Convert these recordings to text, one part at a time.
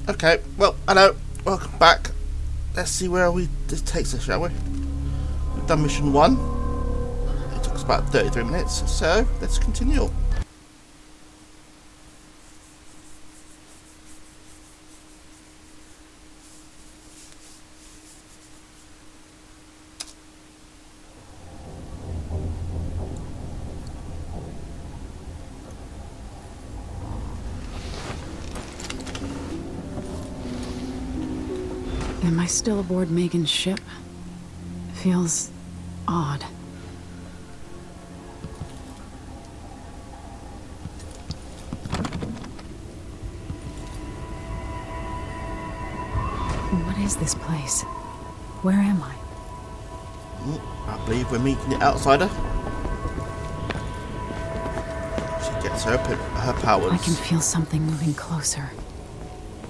Okay, well, hello, welcome back. Let's see where this takes us, shall we? We've done mission 1. It took us about 33 minutes, so let's continue. Am I still aboard Megan's ship? Feels odd. What is this place? Where am I? I believe we're meeting the outsider. She gets her powers. I can feel something moving closer.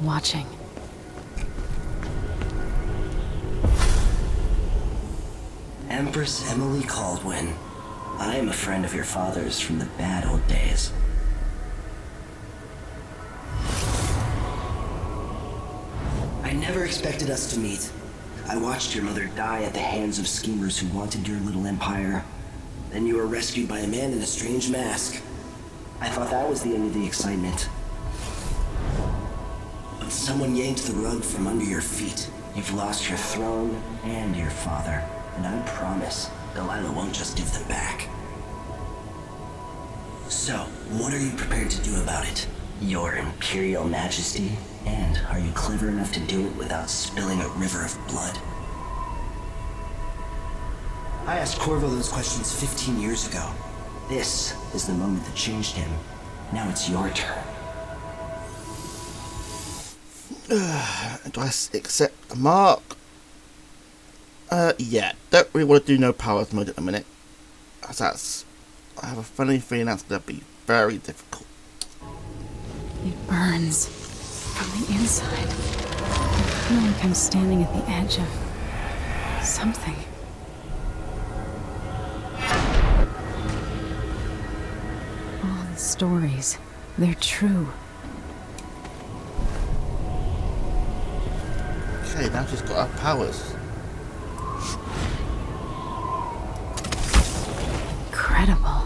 Watching. Empress Emily Caldwin. I am a friend of your father's from the bad old days. I never expected us to meet. I watched your mother die at the hands of schemers who wanted your little empire. Then you were rescued by a man in a strange mask. I thought that was the end of the excitement. But someone yanked the rug from under your feet. You've lost your throne and your father. And I promise, Delilah won't just give them back. So, what are you prepared to do about it? Your Imperial Majesty? And are you clever enough to do it without spilling a river of blood? I asked Corvo those questions 15 years ago. This is the moment that changed him. Now it's your turn. Do I accept the mark? Yeah, don't really want to do no powers mode at the minute. I have a funny feeling that's going to be very difficult. It burns from the inside. I feel like I'm standing at the edge of something. All the stories, they're true. Okay, now she's got her powers. Incredible.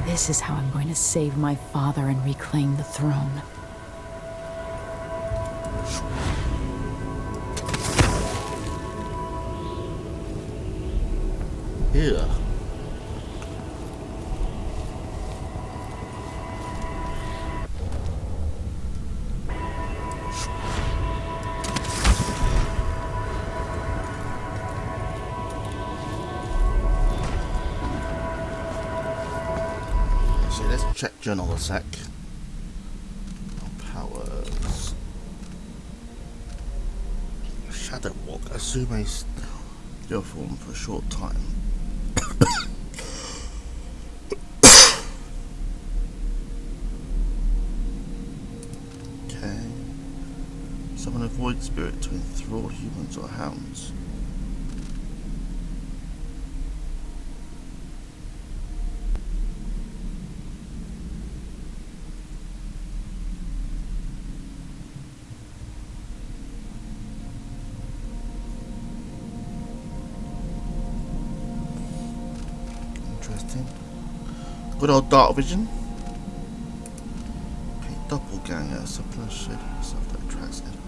This is how I'm going to save my father and reclaim the throne. Yeah. Let's check journal a sec. Powers. Shadow walk. Assume a still form for a short time. Okay. Summon a void spirit to enthrall humans or hounds. Interesting. Good old dark vision. Okay, doppelganger, something shade of yourself that attracts enemies.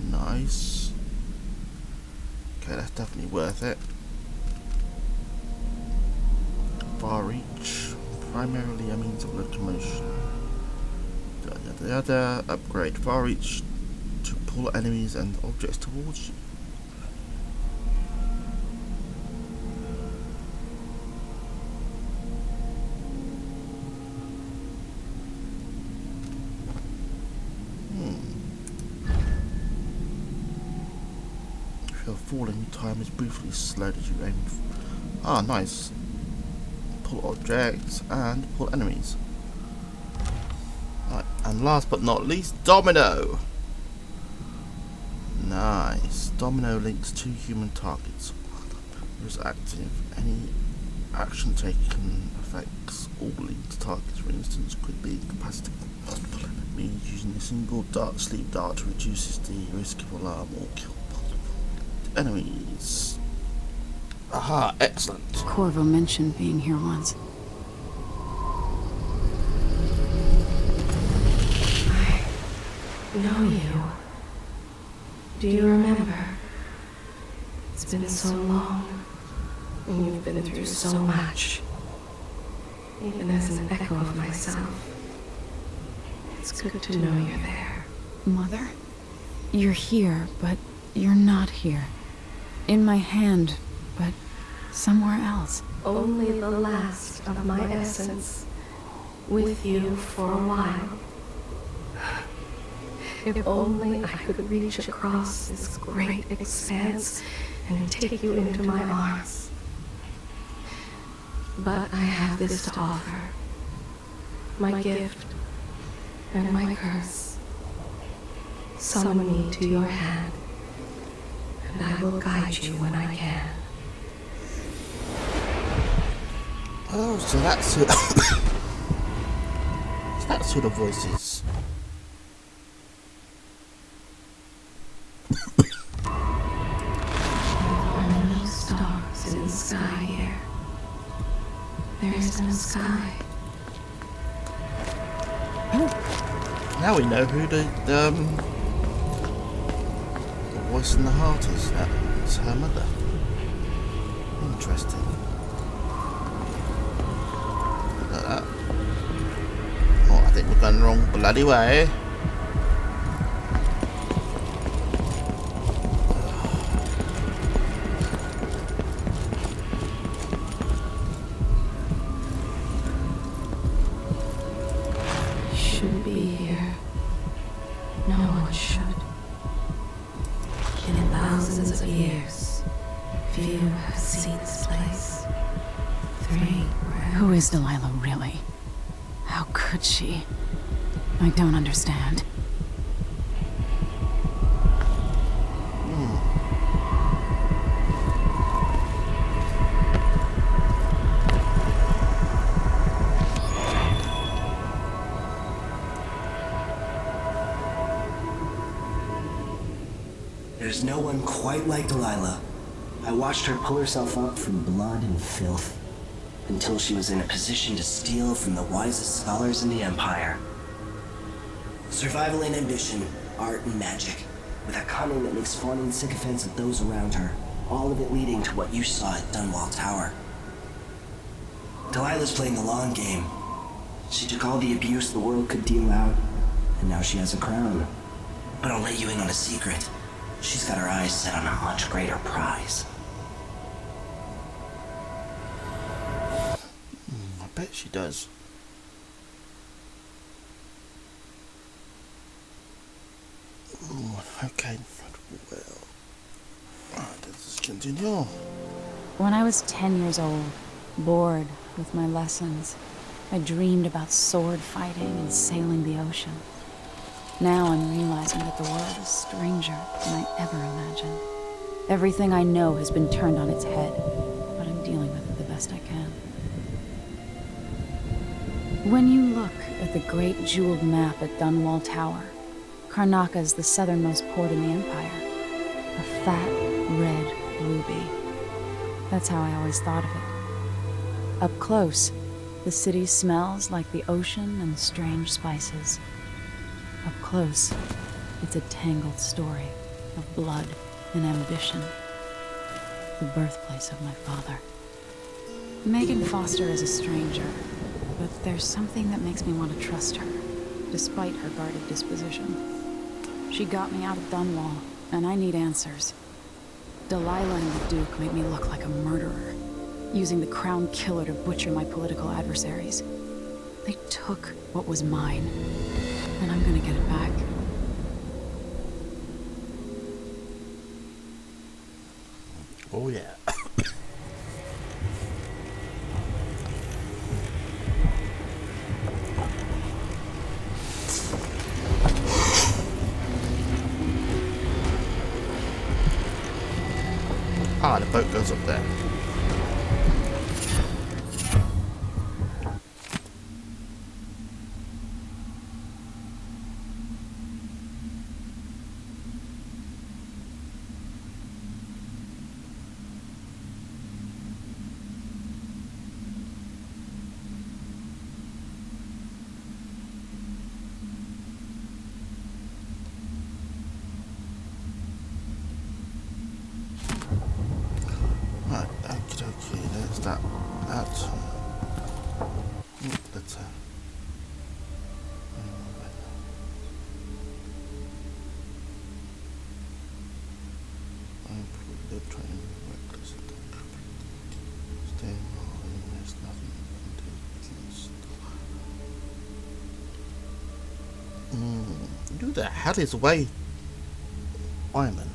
Nice. Okay, that's definitely worth it. Far reach, primarily a means of locomotion. The other upgrade, far reach to pull enemies and objects towards you. If you're falling, time is briefly slowed as you aim. Ah, nice. Pull objects and pull enemies. Right, and last but not least, Domino. Nice. Domino links 2 human targets. is active. Any action taken affects all linked targets. For instance, could be incapacitated. Means using a single sleep dart reduces the risk of alarm or kill enemies. Aha, excellent. Corvo mentioned being here once. I know you. Do you remember? It's been so long, and you've been through so much. Even as an echo of myself, it's good to know you're there. Mother? You're here, but you're not here. In my hand, but somewhere else. Only the last of my essence, with you for a while. If only I could reach across this great expanse and take you into my arms. But I have this to offer. My gift and my curse. Summon me to your hand, and I will guide you when I can. Oh, so that's it. That sort of voices. There are no stars in the sky here. There is no sky. Now we know who the voice in the heart is. That's her mother. Interesting. Look at that. Oh, I think we're going the wrong bloody way. Should be here. No one should. In thousands of years, few have seen this place. 3 were. Who is Delilah, really? How could she? I don't understand. There's no one quite like Delilah. I watched her pull herself up from blood and filth until she was in a position to steal from the wisest scholars in the Empire. Survival and ambition, art and magic, with a cunning that makes fawning sycophants of those around her, all of it leading to what you saw at Dunwall Tower. Delilah's playing the long game. She took all the abuse the world could deal out, and now she has a crown. But I'll let you in on a secret. She's got her eyes set on a much greater prize. I bet she does. Ooh, okay, well, let's continue. When I was 10 years old, bored with my lessons, I dreamed about sword fighting and sailing the ocean. Now I'm realizing that the world is stranger than I ever imagined. Everything I know has been turned on its head, but I'm dealing with it the best I can. When you look at the great jeweled map at Dunwall Tower, Karnaca is the southernmost port in the Empire. A fat, red ruby. That's how I always thought of it. Up close, the city smells like the ocean and strange spices. Up close, it's a tangled story of blood and ambition. The birthplace of my father. Megan Foster is a stranger, but there's something that makes me want to trust her, despite her guarded disposition. She got me out of Dunwall, and I need answers. Delilah and the Duke made me look like a murderer, using the Crown Killer to butcher my political adversaries. They took what was mine, and I'm gonna get it back. Oh yeah. Ah, the boat goes up there. that? That's who the hell is Wade Wyman?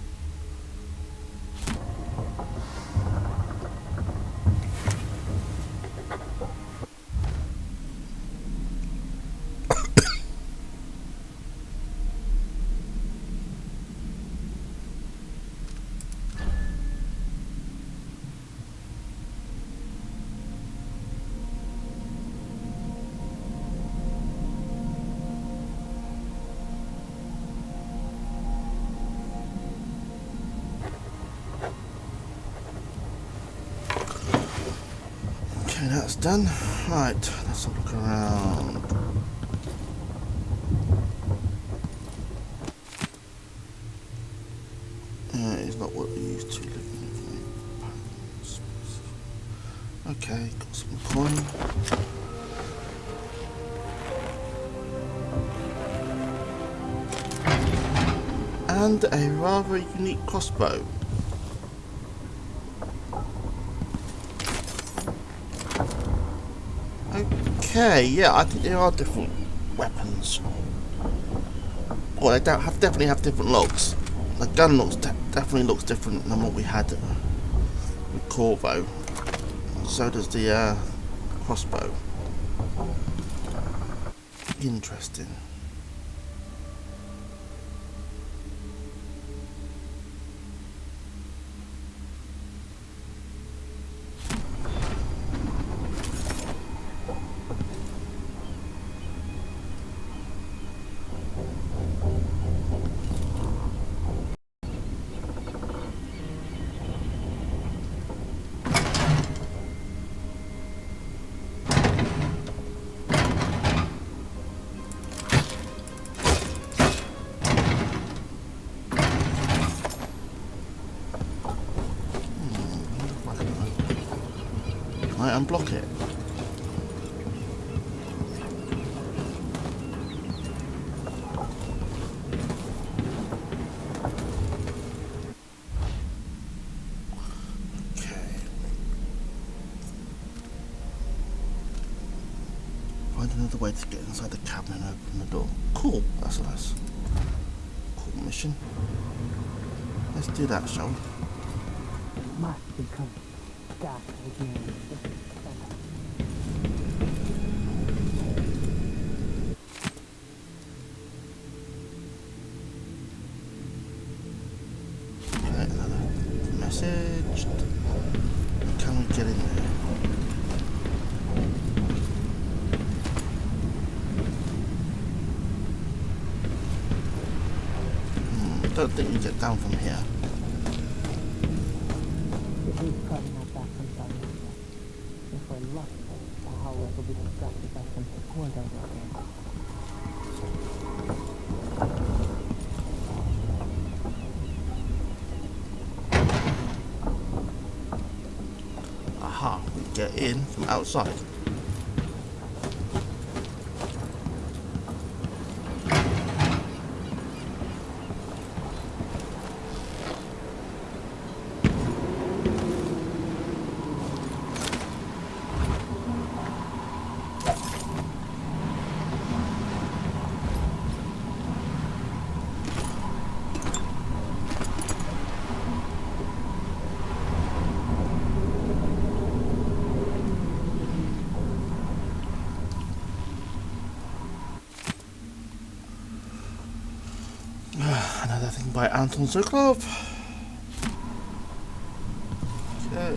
That's done. Right, let's have a look around. It's not what we used to. Okay, got some coin. And a rather unique crossbow. Okay, yeah, I think there are different weapons. Well, they definitely have different looks. The gun definitely looks different than what we had with Corvo. So does the crossbow. Interesting. Can I unblock it? Okay. Find another way to get inside the cabin and open the door. Cool, that's a nice cool mission. Let's do that, shall we? Must become dark again. Okay, another message. Can we get in there? Don't think you get down from here. It is probably not back from Karnaca. If we're lucky, the howlers will be distracted by some support over there. Aha, we get in from outside. Another thing by Anton Sokolov. Okay,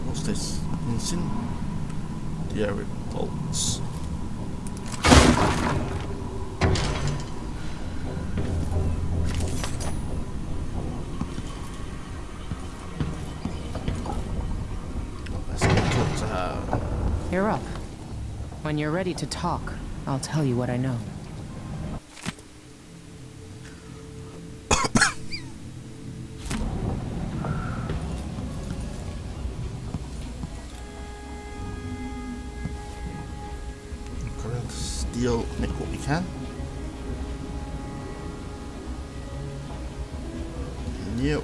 what's this? Incendiary bolts. Let's go talk to her. You're up. When you're ready to talk, I'll tell you what I know. deal, make what we can. Yep.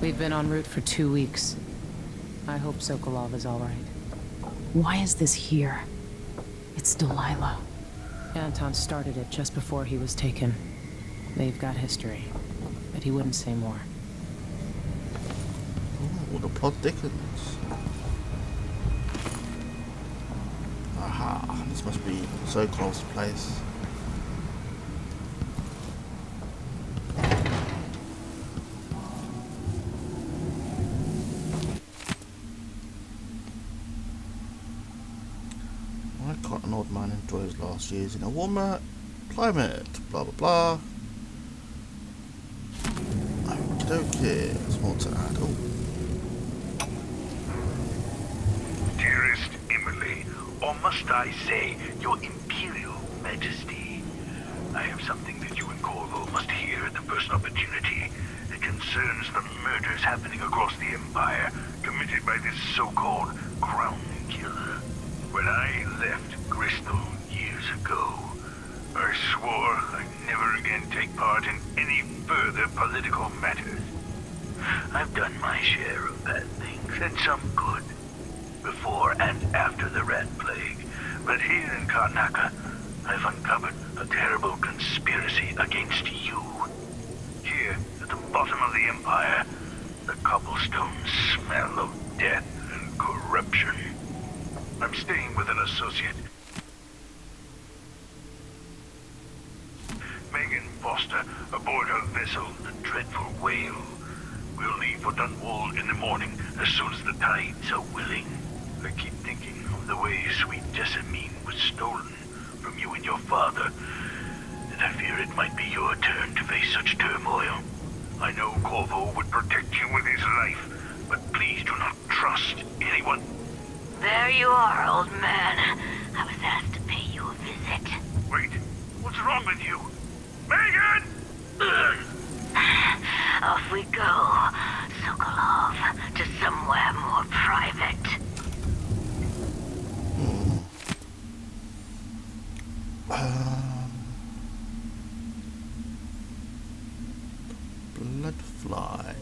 We've been en route for 2 weeks. I hope Sokolov is all right. Why is this here? It's Delilah. Anton started it just before he was taken. They've got history, but he wouldn't say more. Oh, the plot thickens. Aha, this must be Sokolov's place. An old man enjoyed his last years in a warmer climate, blah blah blah. Okay, there's more to add. Oh. Dearest Emily, or must I say, your Imperial Majesty, I have something that you and Corvo must hear at the first opportunity. It concerns the murders happening across the Empire, committed by this so-called Crown Killer. When I left Bristol years ago, I swore I'd never again take part in any further political matters. I've done my share of bad things, and some good, before and after the Rat Plague. But here in Karnaca, I've uncovered a terrible conspiracy against you. Here, at the bottom of the Empire, the cobblestones smell of death and corruption. I'm staying with an associate, Megan Foster, aboard her vessel, the Dreadful Whale. We'll leave for Dunwall in the morning, as soon as the tides are willing. I keep thinking of the way sweet Jessamine was stolen from you and your father, and I fear it might be your turn to face such turmoil. I know Corvo would protect you with his life, but please do not trust anyone. There you are, old man. I was asked to pay you a visit. Wait, what's wrong with you? Megan! Off we go, Sokolov, to somewhere more private. Bloodfly.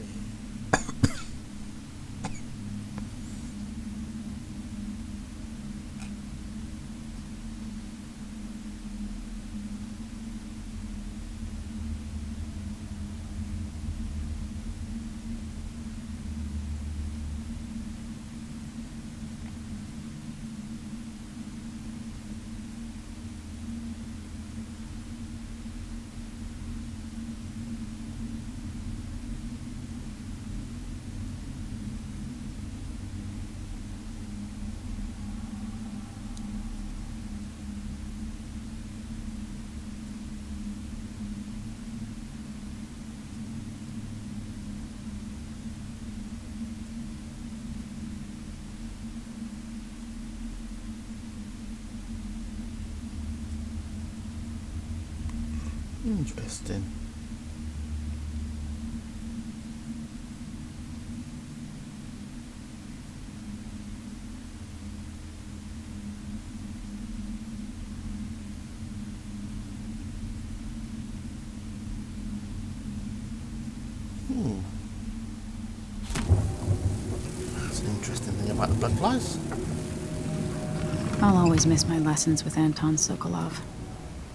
Interesting. That's an interesting thing about the Bloodflies. I'll always miss my lessons with Anton Sokolov.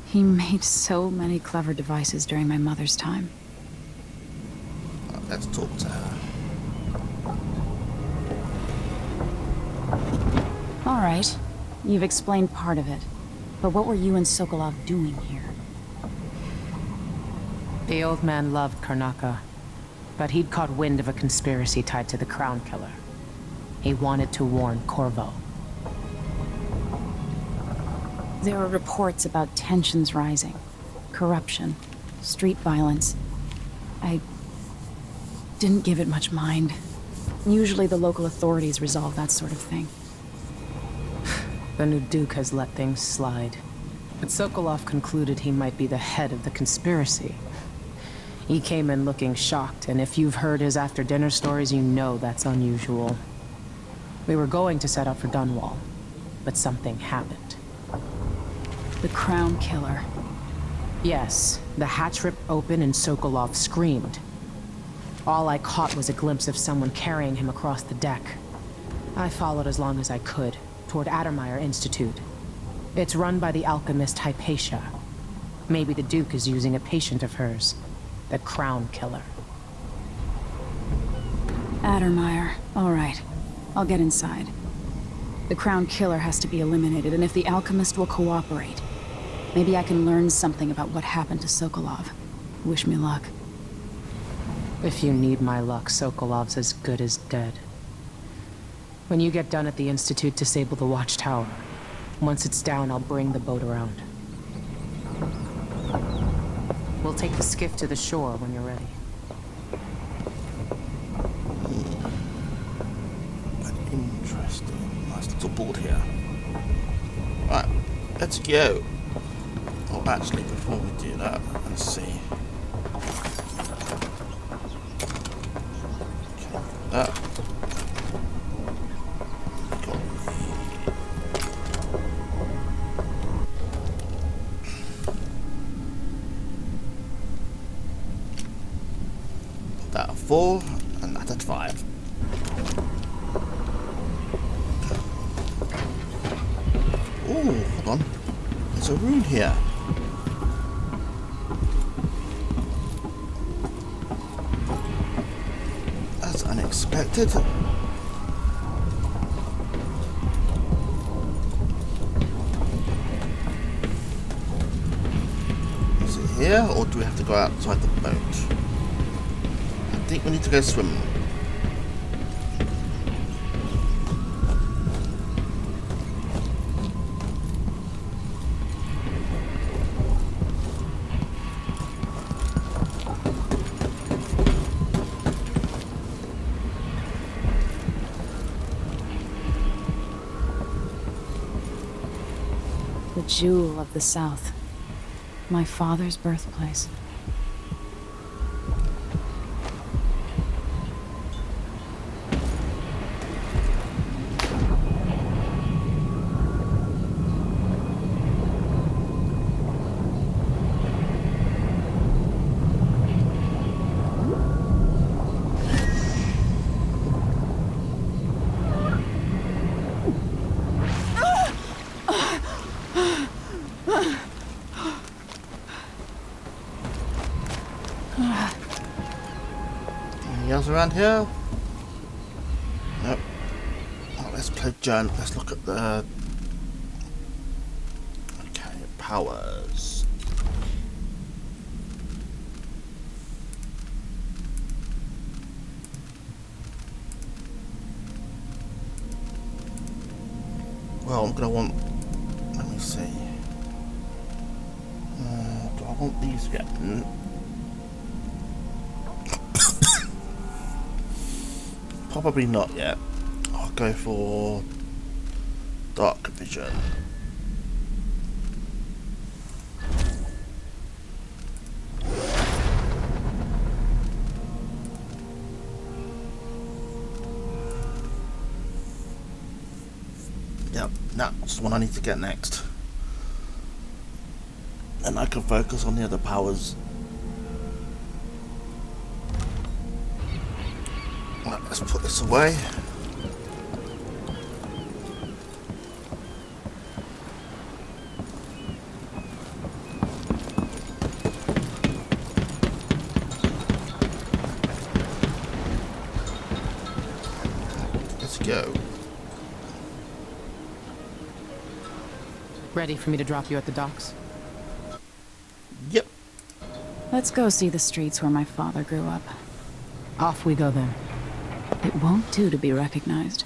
He made so many clever devices during my mother's time. Let's talk to her. All right, you've explained part of it. But what were you and Sokolov doing here? The old man loved Karnaca, but he'd caught wind of a conspiracy tied to the Crown Killer. He wanted to warn Corvo. There were reports about tensions rising, corruption, street violence. I didn't give it much mind. Usually the local authorities resolve that sort of thing. The new Duke has let things slide. But Sokolov concluded he might be the head of the conspiracy. He came in looking shocked, and if you've heard his after-dinner stories, you know that's unusual. We were going to set up for Dunwall, but something happened. The Crown Killer. Yes, the hatch ripped open and Sokolov screamed. All I caught was a glimpse of someone carrying him across the deck. I followed as long as I could, toward Addermeyer Institute. It's run by the alchemist Hypatia. Maybe the Duke is using a patient of hers. The Crown Killer. Addermeyer. All right. I'll get inside. The Crown Killer has to be eliminated, and if the alchemist will cooperate, maybe I can learn something about what happened to Sokolov. Wish me luck. If you need my luck, Sokolov's as good as dead. When you get done at the Institute, disable the watchtower. Once it's down, I'll bring the boat around. We'll take the skiff to the shore when you're ready. Interesting. Nice little board here. Right, let's go. Oh, actually, before we do that, let's see. Okay, that. That at 4 and that at 5. Oh, hold on. There's a rune here. That's unexpected. Is it here, or do we have to go outside the boat? I think we need to go swimming. The jewel of the South. My father's birthplace. Anything else around here? Nope. Oh, let's play Jan. Let's look at the... Okay, powers. Well, I'm gonna want... Let me see. Do I want these yet? Probably not yet. I'll go for dark vision. Yep, that's the one I need to get next. And I can focus on the other powers. Right, let's put this away. Let's go. Ready for me to drop you at the docks? Yep. Let's go see the streets where my father grew up. Off we go then. It won't do to be recognized.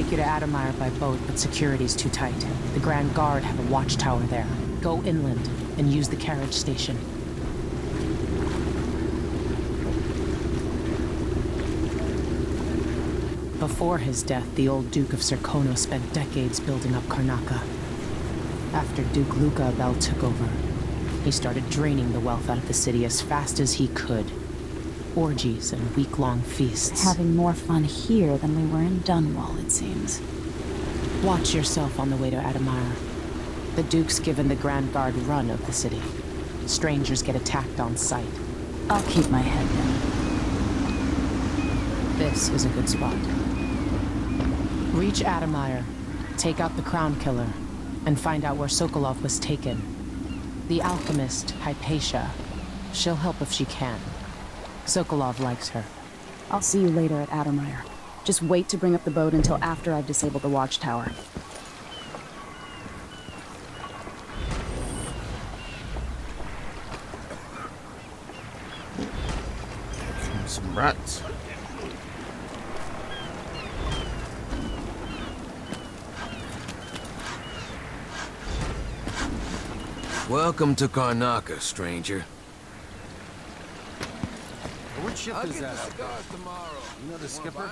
take you to Adamire by boat, but security's too tight. The Grand Guard have a watchtower there. Go inland and use the carriage station. Before his death, the old Duke of Serkono spent decades building up Karnaca. After Duke Luca Abel took over, he started draining the wealth out of the city as fast as he could. Orgies and week-long feasts. Having more fun here than we were in Dunwall, it seems. Watch yourself on the way to Adamire. The Duke's given the Grand Guard run of the city. Strangers get attacked on sight. I'll keep my head down. This is a good spot. Reach Adamire, take out the Crown Killer, and find out where Sokolov was taken. The alchemist, Hypatia. She'll help if she can. Sokolov likes her. I'll see you later at Adamire. Just wait to bring up the boat until after I've disabled the watchtower. Some rats. Welcome to Karnaca, stranger. Which ship is that? Tomorrow. You know the skipper?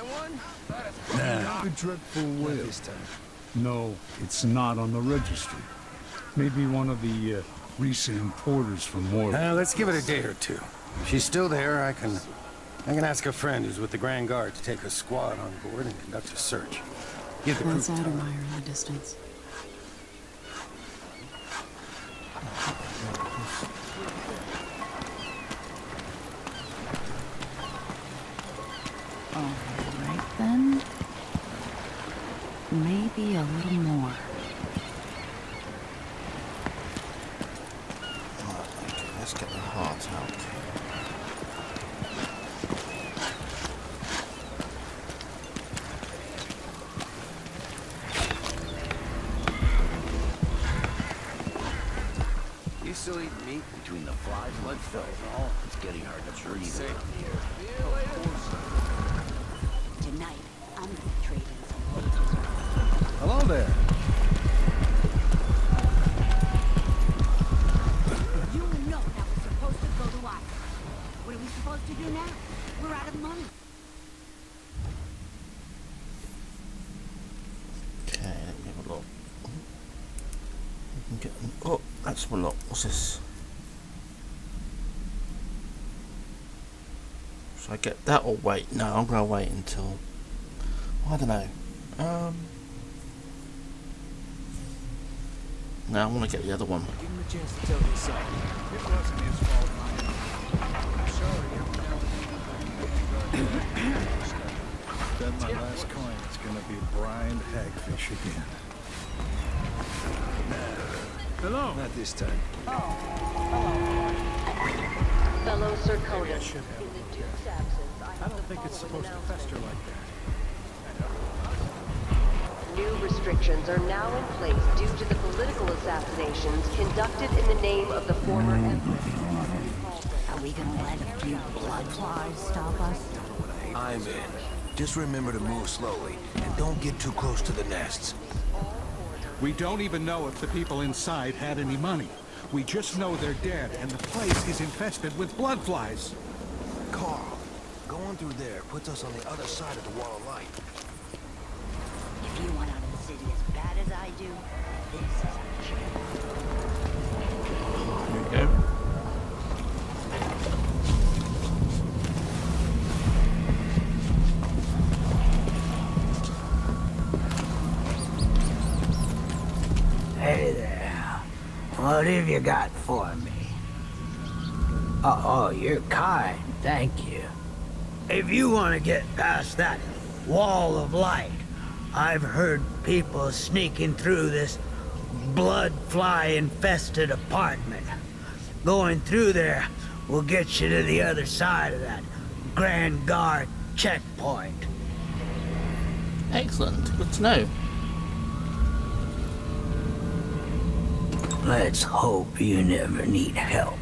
Nah, a dreadful whale. This time. No, it's not on the registry. Maybe one of the recent importers from Morva. Let's give it a day or two. If she's still there, I can ask a friend who's with the Grand Guard to take a squad on board and conduct a search. Give the crew That's time. Adamire in the distance. Alright then. Maybe a little more. Okay, let's get the heart out. You still eat meat? Between the flies, bloodflies, and all, it's getting hard to breathe. Tonight, I'm gonna trade in some. Hello there. You know that was supposed to go to us. What are we supposed to do now? We're out of money. Okay, let me have a look. We can get them. Oh, let's have a look. What's this? Should I get that or wait? No, I'm gonna wait until. I don't know. No, I want to get the other one. Give him a chance to tell his side. It wasn't his fault, Mike. I'm sorry, Then my last coin is gonna be Brian Hagfish again. Hello. Not this time. Fellow Serkonos. I should have. In the Duke's absence, I don't think it's supposed to fester like that. New restrictions are now in place due to the political assassinations conducted in the name of the former emperor. Are we gonna let a few bloodflies stop us? I'm in. Just remember to move slowly, and don't get too close to the nests. We don't even know if the people inside had any money. We just know they're dead, and the place is infested with bloodflies. Carl, going through there puts us on the other side of the wall of light. If you want out of the city as bad as I do, this is a chance. Here we go. Hey there. What have you got for me? Oh, you're kind. Thank you. If you want to get past that wall of light, I've heard people sneaking through this bloodfly-infested apartment. Going through there will get you to the other side of that Grand Guard checkpoint. Excellent. Good to know. Let's hope you never need help.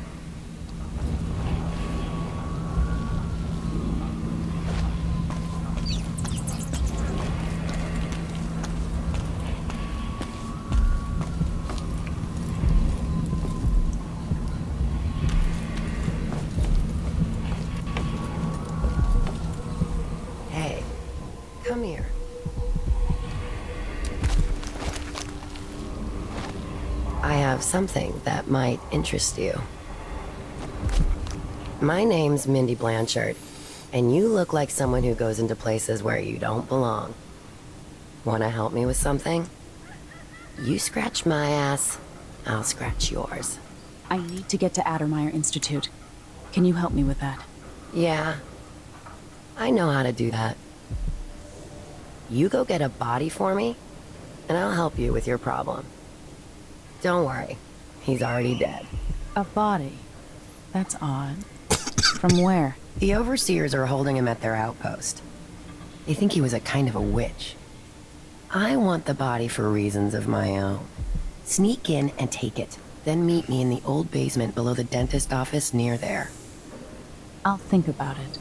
I have something that might interest you. My name's Mindy Blanchard, and you look like someone who goes into places where you don't belong. Wanna help me with something? You scratch my ass, I'll scratch yours. I need to get to Addermeyer Institute. Can you help me with that? Yeah, I know how to do that. You go get a body for me, and I'll help you with your problem. Don't worry, he's already dead. A body? That's odd. From where? The overseers are holding him at their outpost. They think he was a kind of a witch. I want the body for reasons of my own. Sneak in and take it, then meet me in the old basement below the dentist office near there. I'll think about it.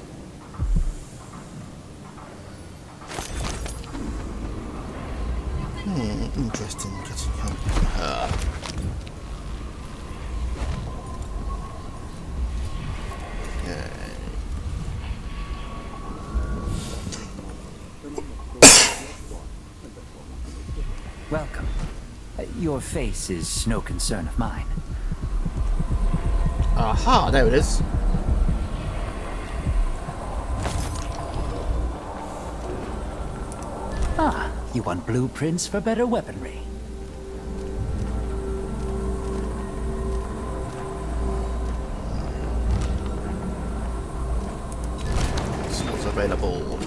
Interesting getting help from her. Welcome. Your face is no concern of mine. Aha, there it is. Ah, you want blueprints for better weaponry. This was available.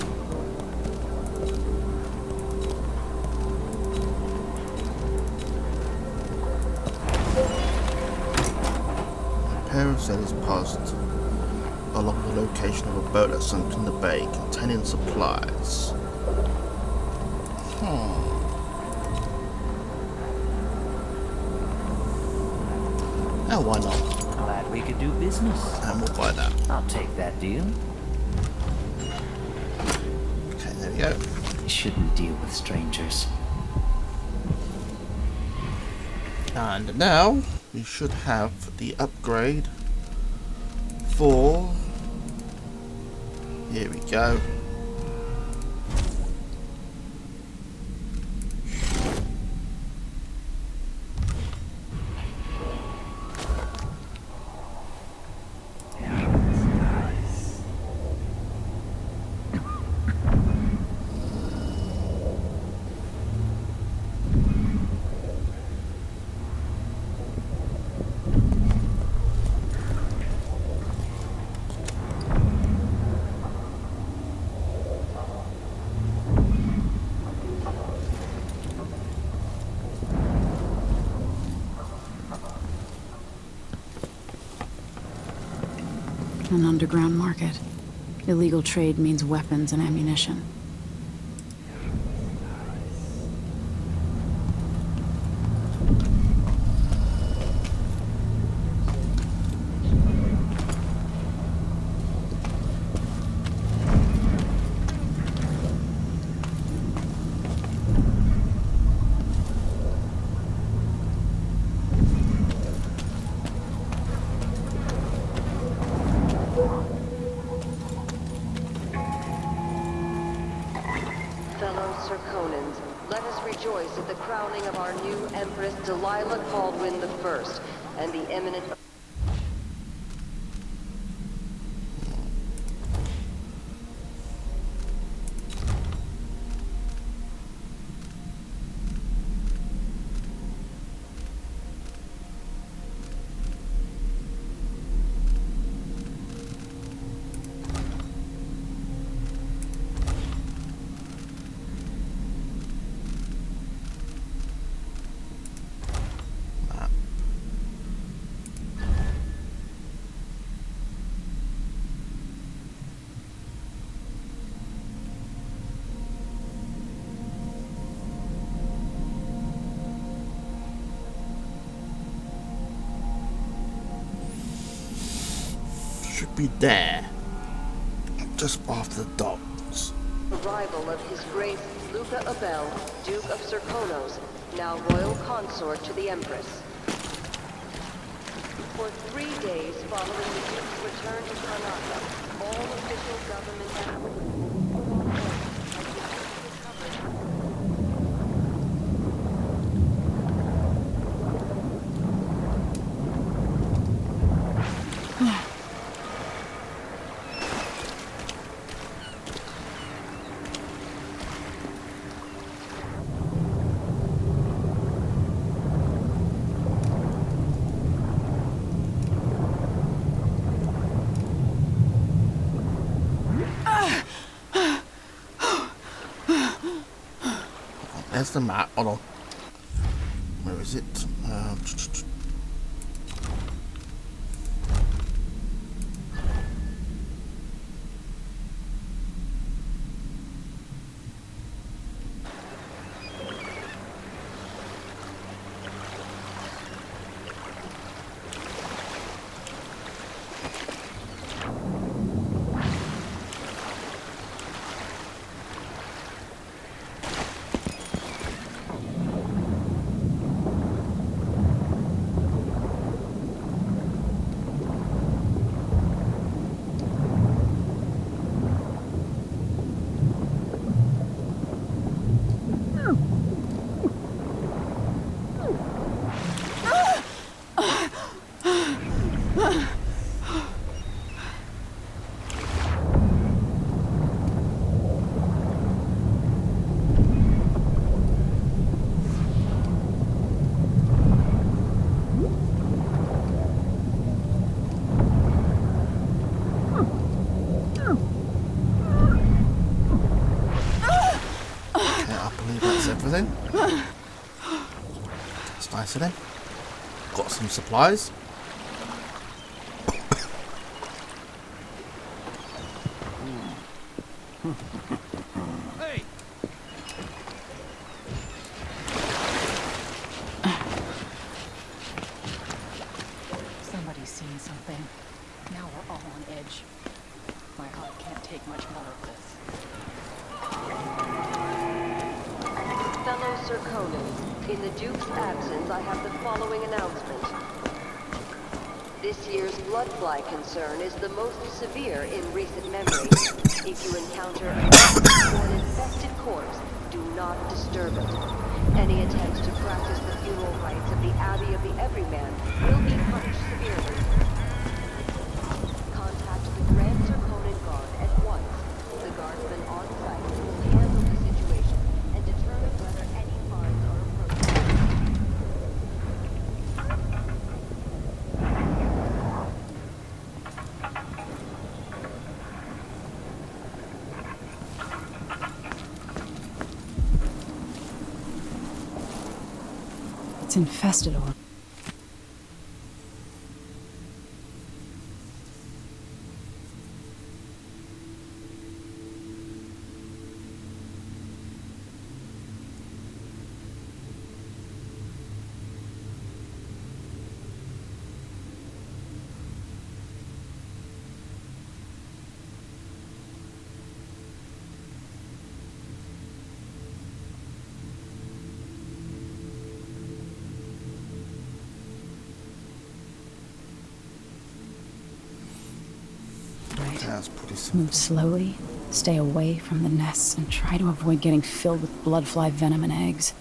Said is passed along the location of a boat that sunk in the bay containing supplies. Oh, why not? Glad we could do business. And we'll buy that. I'll take that deal. Okay, there we go. Shouldn't deal with strangers. And now we should have the upgrade for, here we go, An underground market. Illegal trade means weapons and ammunition. And the eminent... should be there, just after the docks. Arrival of His Grace Luca Abel, Duke of Serkonos, now Royal Consort to the Empress. For 3 days following the Duke's return to Karnaca, all official government activities There's the map. Hold on. Where is it? Everything. That's nice of them. Got some supplies. Hey! Somebody's seen something. Now we're all on edge. My heart can't take much more of this. Fellow Sir Conan, in the Duke's absence, I have the following announcement. This year's Bloodfly concern is the most severe in recent memory. If you encounter a or an infested corpse, do not disturb it. Any attempts to practice the funeral rites of the Abbey of the Everyman will be punished severely. Contact the Grand Sir Conan Guard at once. The guardsmen on site will handle the situation and determine whether any fines are appropriate. It's infested or... That's pretty simple. Move slowly, stay away from the nests, and try to avoid getting filled with bloodfly venom and eggs.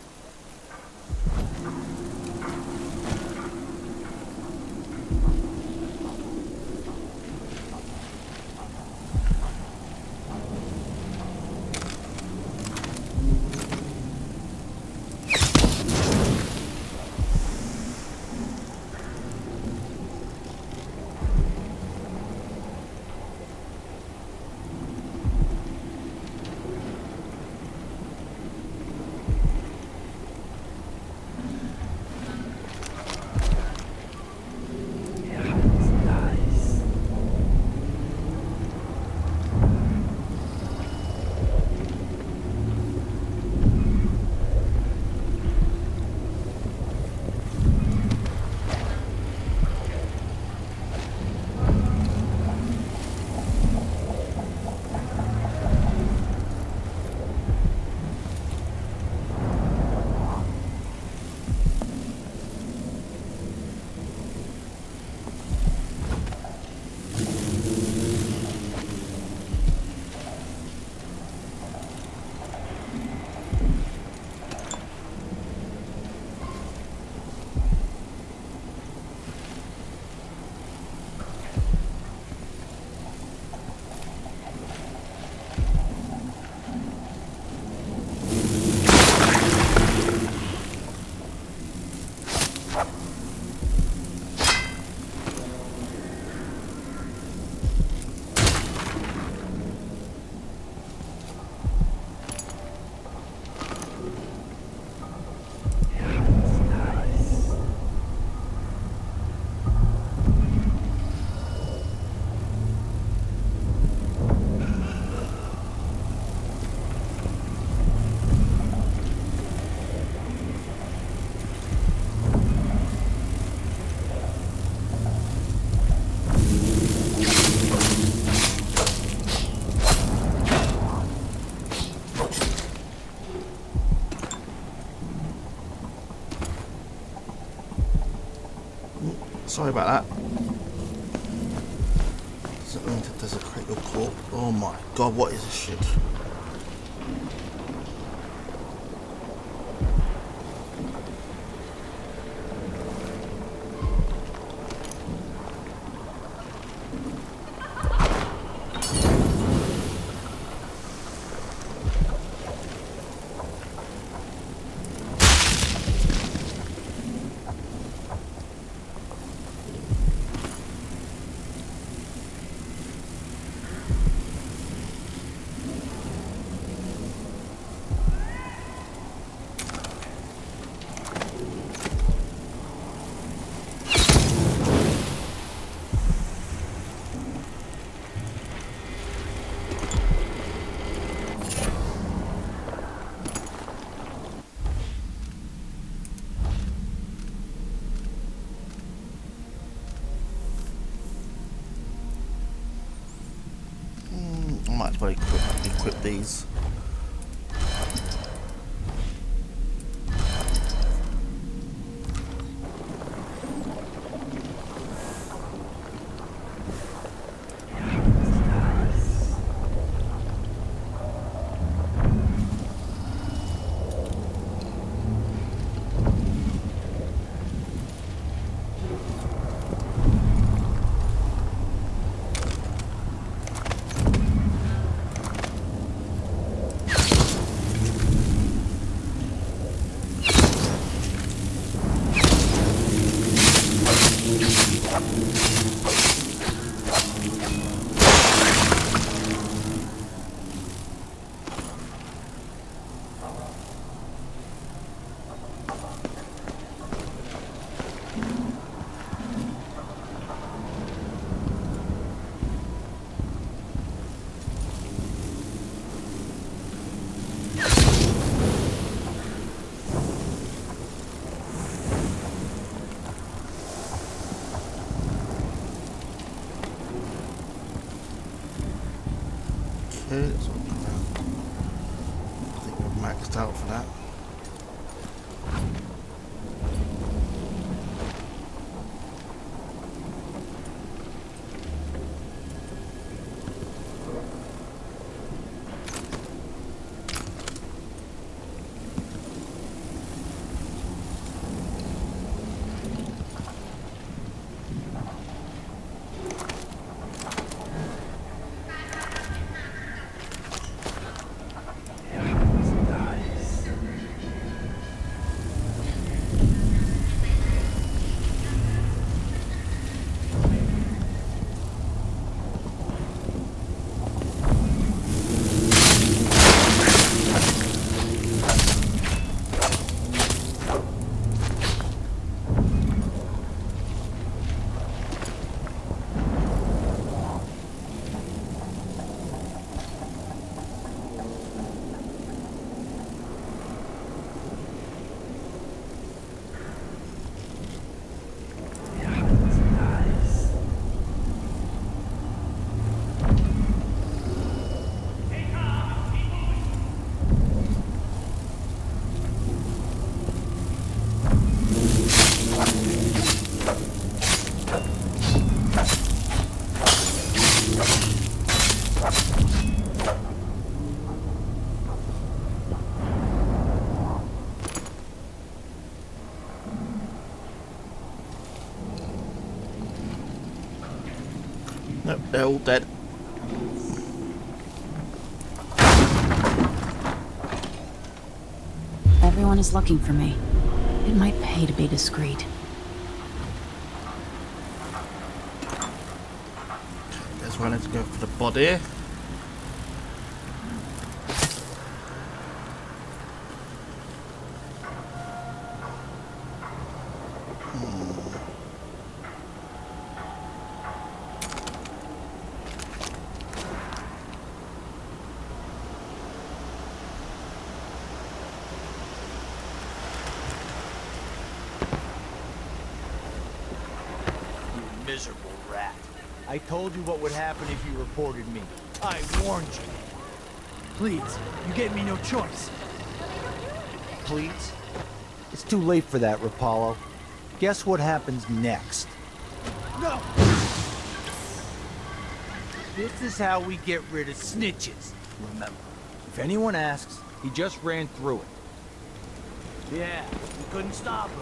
Sorry about that. Doesn't mean to desecrate your corpse. Oh my god, what is this shit? I might as well equip these. Okay, let's walk around. I think we're maxed out for that. Nope, they're all dead. Everyone is looking for me. It might pay to be discreet. That's why I need to go for the body. Miserable rat. I told you what would happen if you reported me. I warned you. Please, you gave me no choice. Please? It's too late for that, Rapallo. Guess what happens next? No! This is how we get rid of snitches, remember. If anyone asks, he just ran through it. Yeah, we couldn't stop him.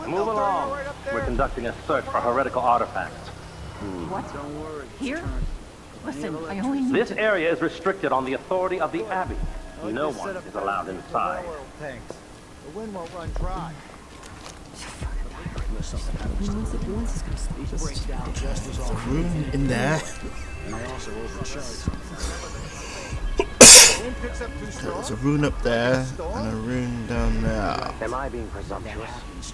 Move along. We're conducting a search for heretical artifacts. What? Here? Listen, I only need This to... area is restricted on the authority of the Abbey. No one is allowed inside. Thanks. The wind won't run dry. There's a room in there. There's a rune up there and a rune down there. Am I being presumptuous?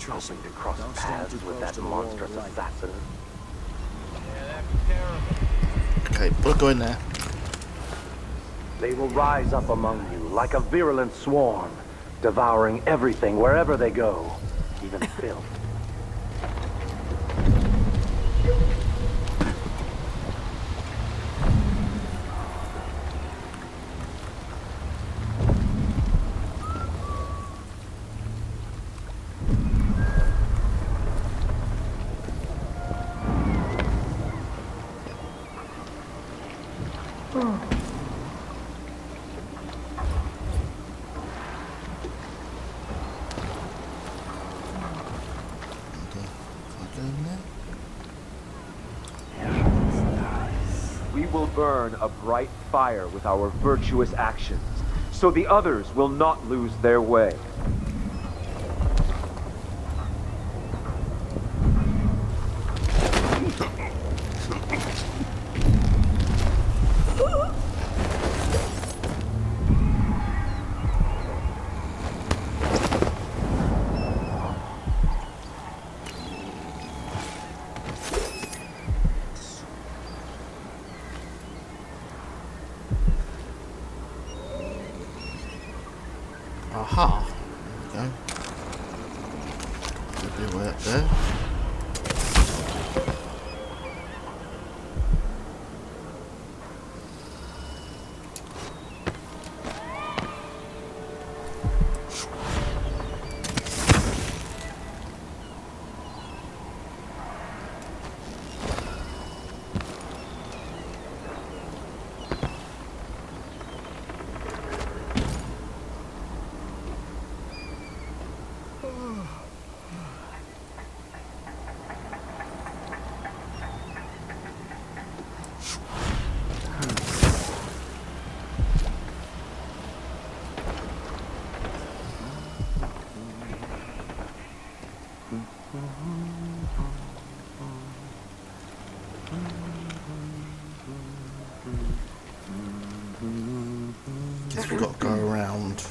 Hoping to cross paths with that monstrous assassin? Okay, we'll go in there. They will rise up among you like a virulent swarm, devouring everything wherever they go, even filth. We will burn a bright fire with our virtuous actions, so the others will not lose their way. Aha. There we go. Could be way up there. Guess we've got to go around.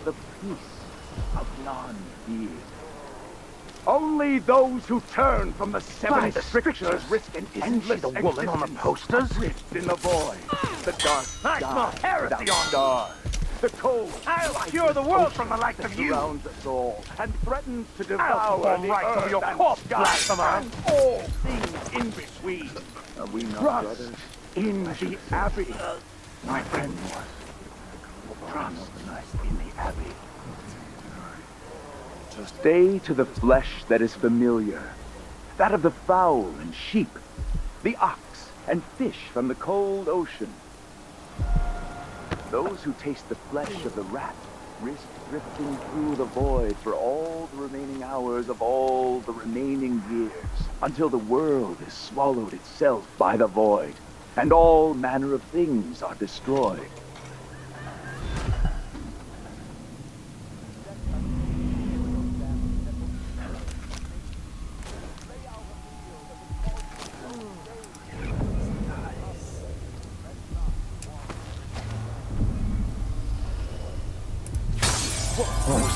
The peace of non-being. Only those who turn from the seven strictures risk an endless the woman on the posters? Rift in the void. The dark sky without stars. The cold, I'll cure the world from the likes that of you. surrounds us all and threatens to I'll devour perform the rites over earth your and corpse, sky blasphemer. and all things in between. Are we not Trust brothers? in the Abbey. My friend trust in the Abbey. Stay to the flesh that is familiar, that of the fowl and sheep, the ox and fish from the cold ocean. Those who taste the flesh of the rat risk drifting through the void for all the remaining hours of all the remaining years, until the world is swallowed itself by the void, and all manner of things are destroyed.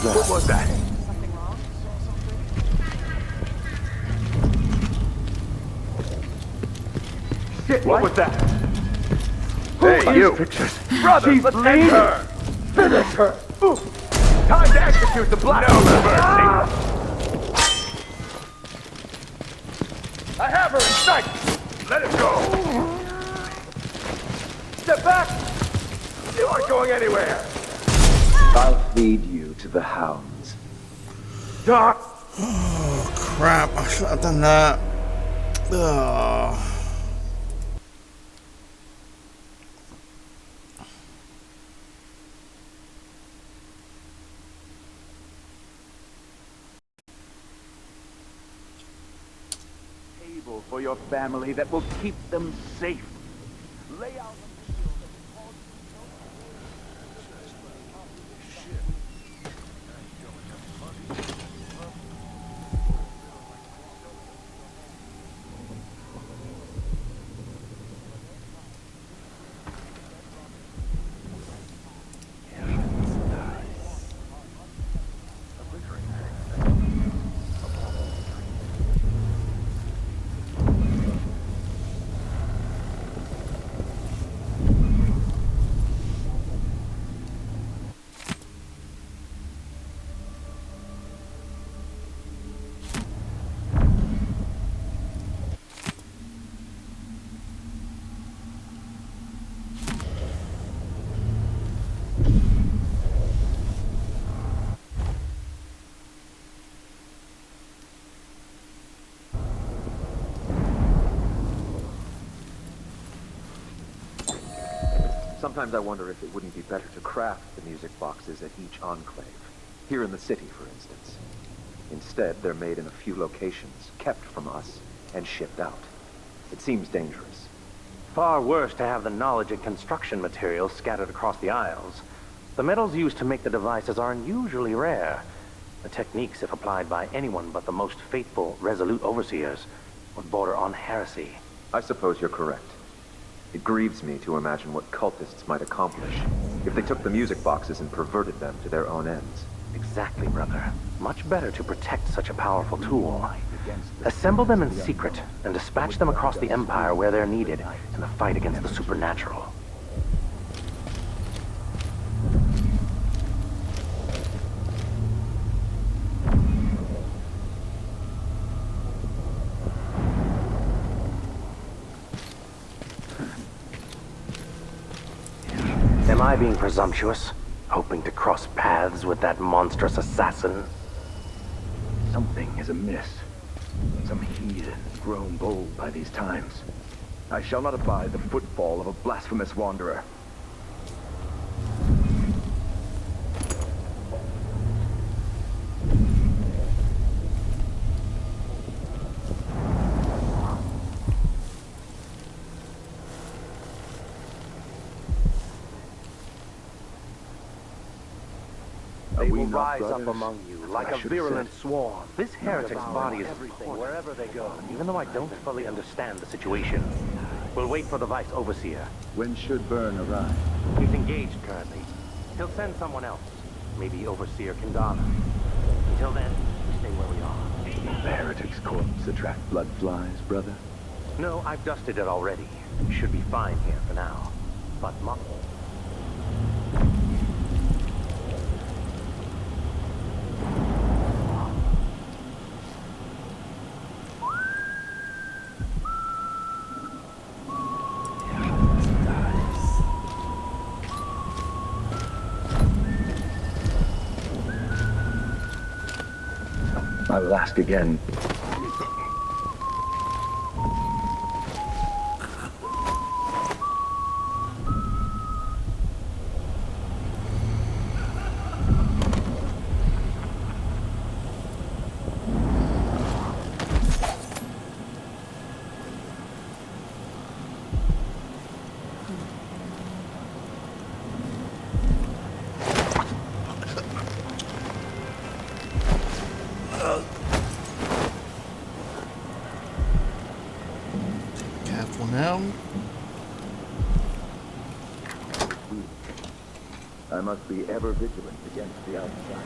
What was that? Something wrong? Shit, what was that? Hey, you! Brother, let's end her! Finish her! Ooh. Time to execute the black. No mercy! I have her in sight! Let it go! Step back! You aren't going anywhere! I'll feed you to the hounds. Oh crap, I should have done that. Ugh. Table for your family that will keep them safe. Lay out. Sometimes I wonder if it wouldn't be better to craft the music boxes at each enclave. Here in the city, for instance. Instead, they're made in a few locations, kept from us, and shipped out. It seems dangerous. Far worse to have the knowledge and construction materials scattered across the Isles. The metals used to make the devices are unusually rare. The techniques, if applied by anyone but the most faithful, resolute overseers, would border on heresy. I suppose you're correct. It grieves me to imagine what cultists might accomplish if they took the music boxes and perverted them to their own ends. Exactly, brother. Much better to protect such a powerful tool. Assemble them in secret and dispatch them across the Empire where they're needed in the fight against the supernatural. Am I being presumptuous? Hoping to cross paths with that monstrous assassin? Something is amiss. Some heathen grown bold by these times. I shall not abide the footfall of a blasphemous wanderer. They will rise up among you like a virulent swarm. This heretic's body is everything wherever they go. Even though I don't fully understand the situation, we'll wait for the Vice Overseer. When should Byrne arrive? He's engaged currently. He'll send someone else. Maybe Overseer Karnaca. Until then, we stay where we are. Will the heretic's corpse attract bloodflies, brother? No, I've dusted it already. Should be fine here for now. But I will ask again. Careful now. I must be ever vigilant against the outside.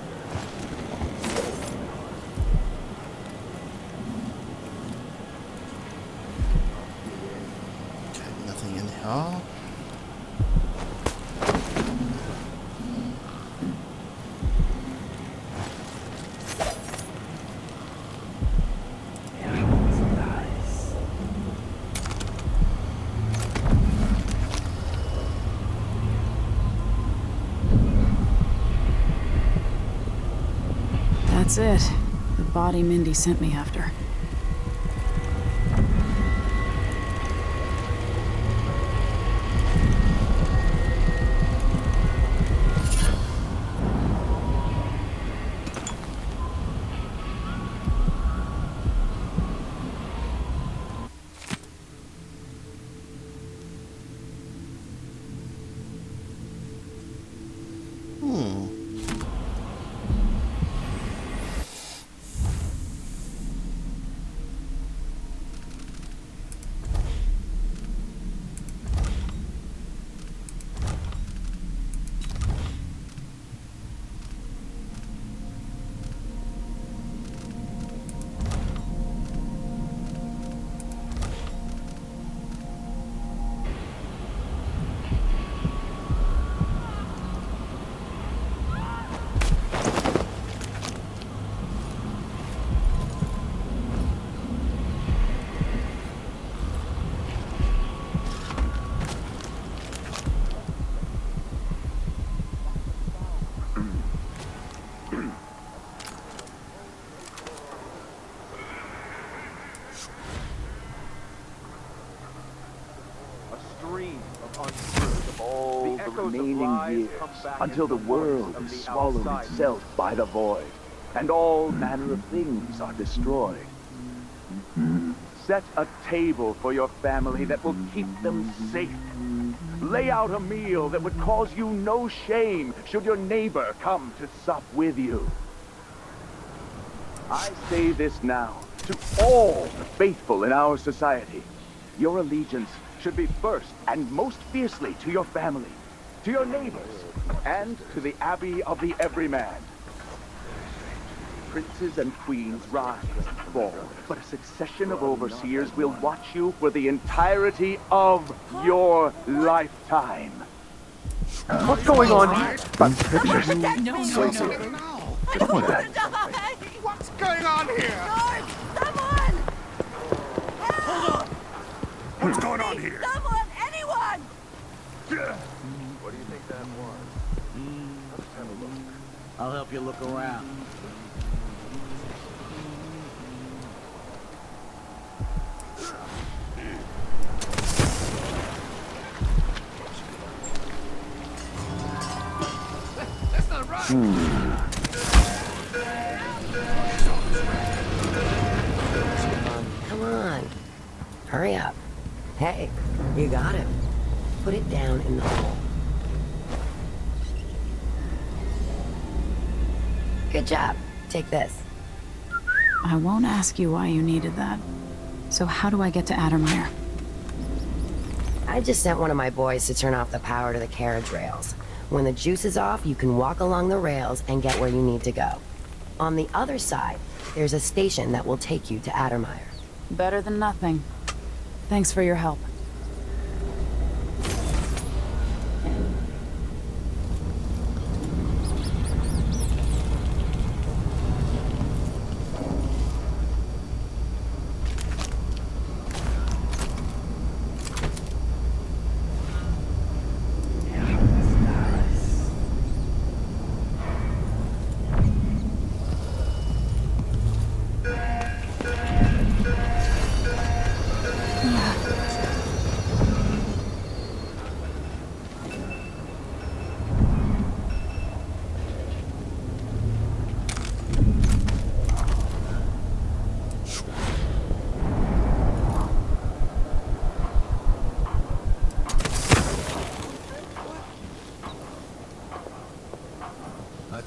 Okay, nothing in here. That's it. The body Mindy sent me after. Until the world is swallowed itself by the void, and all manner of things are destroyed. Set a table for your family that will keep them safe. Lay out a meal that would cause you no shame should your neighbor come to sup with you. I say this now to all the faithful in our society. Your allegiance should be first and most fiercely to your family, to your neighbors, and to the Abbey of the Everyman. Princes and queens rise and fall, but a succession of overseers will watch you for the entirety of your lifetime. What's going on here? Bunch of pictures. No. What's going on here? George, someone! Hold on. What's going on here? Someone! Anyone! What do you think that was? Let's have a look. I'll help you look around. That's not right. Come on. Hurry up. Hey, you got him. Put it down in the hole. Good job. Take this. I won't ask you why you needed that. So how do I get to Addermire? I just sent one of my boys to turn off the power to the carriage rails. When the juice is off, you can walk along the rails and get where you need to go. On the other side, there's a station that will take you to Addermire. Better than nothing. Thanks for your help.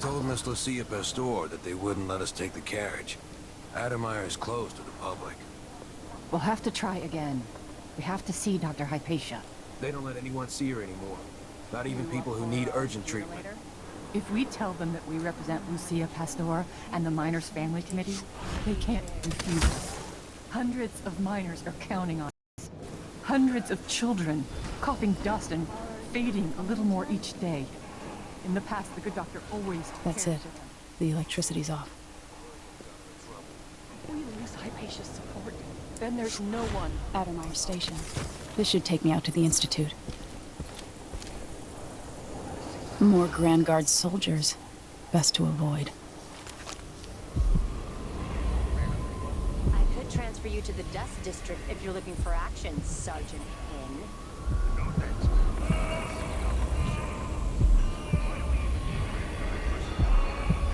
told Miss Lucia Pastor that they wouldn't let us take the carriage. Adamire is closed to the public. We'll have to try again. We have to see Dr. Hypatia. They don't let anyone see her anymore. Not even people who need urgent treatment. If we tell them that we represent Lucia Pastor and the Miners' Family Committee, they can't refuse us. Hundreds of miners are counting on us. Hundreds of children, coughing dust and fading a little more each day. In the past, the good doctor always took That's care it. of them. The electricity's off. If we lose Hypatia's support, then there's no one. Adamire Station. This should take me out to the Institute. More Grand Guard soldiers. Best to avoid. I could transfer you to the Dust District if you're looking for action, Sergeant Pin.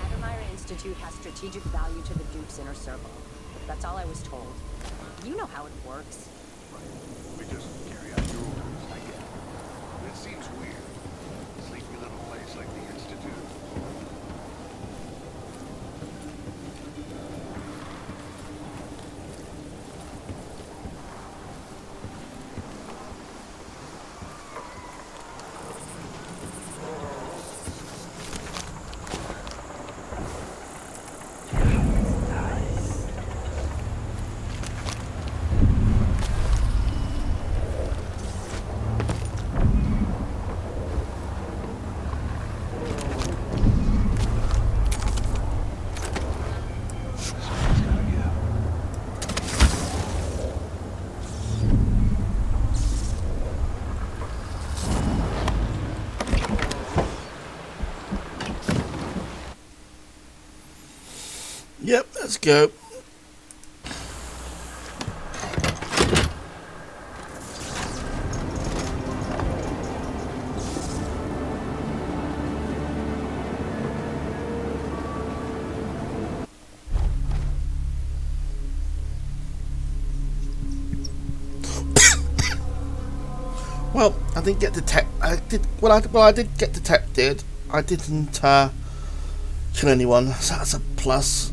Adamire Institute has strategic value to the Duke's inner circle. That's all I was told. You know how it works. We just carry out your orders, I get it. It seems weird. Sleepy little place like the Institute. Yep, let's go. Well, I didn't get I did get detected. I didn't kill anyone, so that's a plus.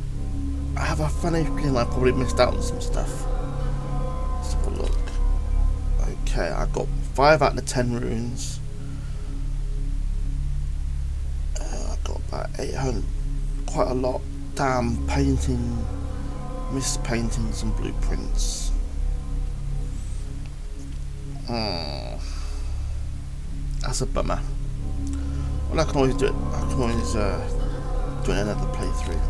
I have a funny feeling I probably missed out on some stuff. Let's have a look. Okay, I got 5 out of the 10 runes. I got about 800, quite a lot. Damn, painting, missed paintings and blueprints. That's a bummer. Well, I can always do it. I can always do another playthrough.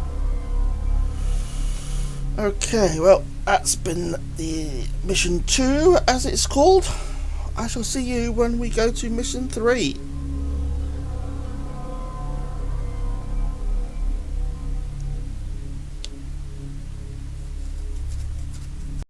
Okay, well, that's been the mission 2, as it's called. I shall see you when we go to mission 3.